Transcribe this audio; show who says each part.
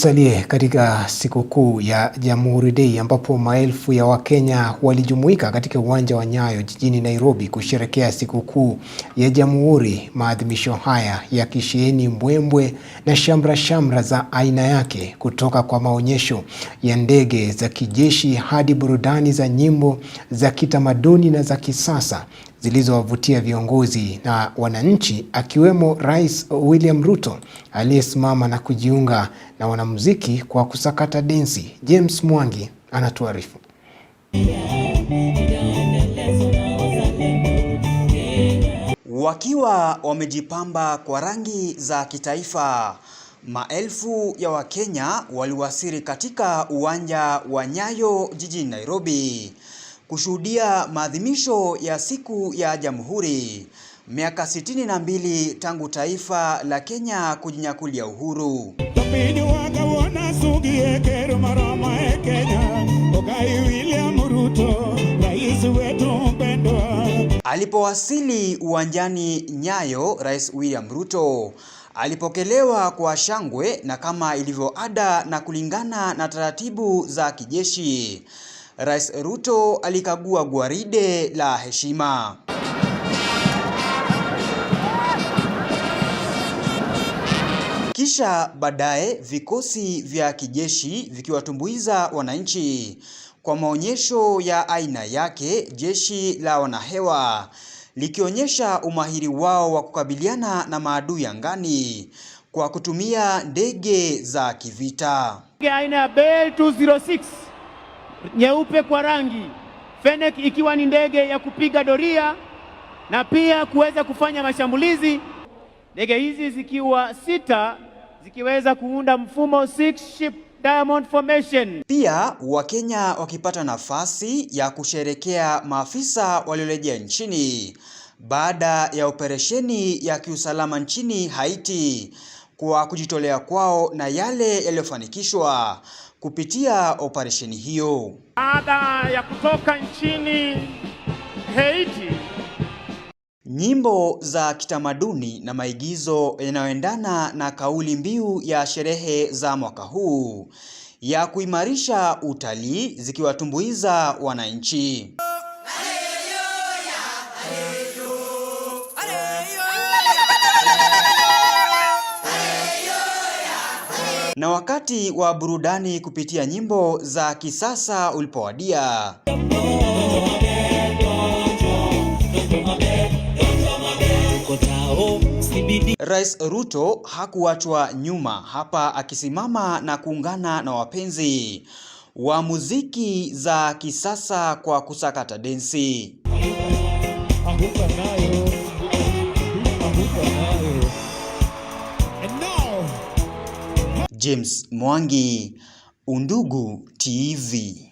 Speaker 1: Tusalie katika sikukuu ya Jamhuri Day ambapo maelfu ya Wakenya walijumuika katika uwanja wa Nyayo jijini Nairobi kusherehekea sikukuu ya Jamhuri. Maadhimisho haya yakisheheni mbwembwe na shamra za aina yake, kutoka kwa maonyesho ya ndege za kijeshi hadi burudani za nyimbo za kitamaduni na za kisasa zilizowavutia viongozi na wananchi, akiwemo Rais William Ruto aliyesimama na kujiunga na wanamuziki kwa kusakata densi. James Mwangi anatuarifu.
Speaker 2: Wakiwa wamejipamba kwa rangi za kitaifa, maelfu ya Wakenya waliwasili katika uwanja wa Nyayo jijini Nairobi kushuhudia maadhimisho ya siku ya Jamhuri, miaka 62 tangu taifa la Kenya kujinyakulia uhuru. Alipowasili uwanjani Nyayo, Rais William Ruto alipokelewa kwa shangwe, na kama ilivyo ada na kulingana na taratibu za kijeshi, Rais Ruto alikagua gwaride la heshima. Kisha baadaye vikosi vya kijeshi vikiwatumbuiza wananchi kwa maonyesho ya aina yake, jeshi la wanahewa likionyesha umahiri wao wa kukabiliana na maadui angani kwa kutumia ndege za kivita.
Speaker 3: Aina ya Bell 206 nyeupe kwa rangi, Fennec ikiwa ni ndege ya kupiga doria na pia kuweza kufanya mashambulizi. Ndege hizi zikiwa 6 zikiweza kuunda mfumo 6 ship diamond formation. Pia Wakenya wakipata nafasi ya kusherekea maafisa waliorejea nchini baada ya operesheni ya kiusalama nchini Haiti, kwa kujitolea kwao na yale yaliyofanikishwa kupitia operesheni hiyo. Baada ya kutoka nchini Haiti,
Speaker 2: nyimbo za kitamaduni na maigizo yanayoendana na kauli mbiu ya sherehe za mwaka huu ya kuimarisha utalii zikiwatumbuiza wananchi. Na wakati wa burudani kupitia nyimbo za kisasa ulipowadia, Rais Ruto hakuachwa nyuma hapa, akisimama na kuungana na wapenzi wa muziki za kisasa kwa kusakata densi. James Mwangi, Undugu TV.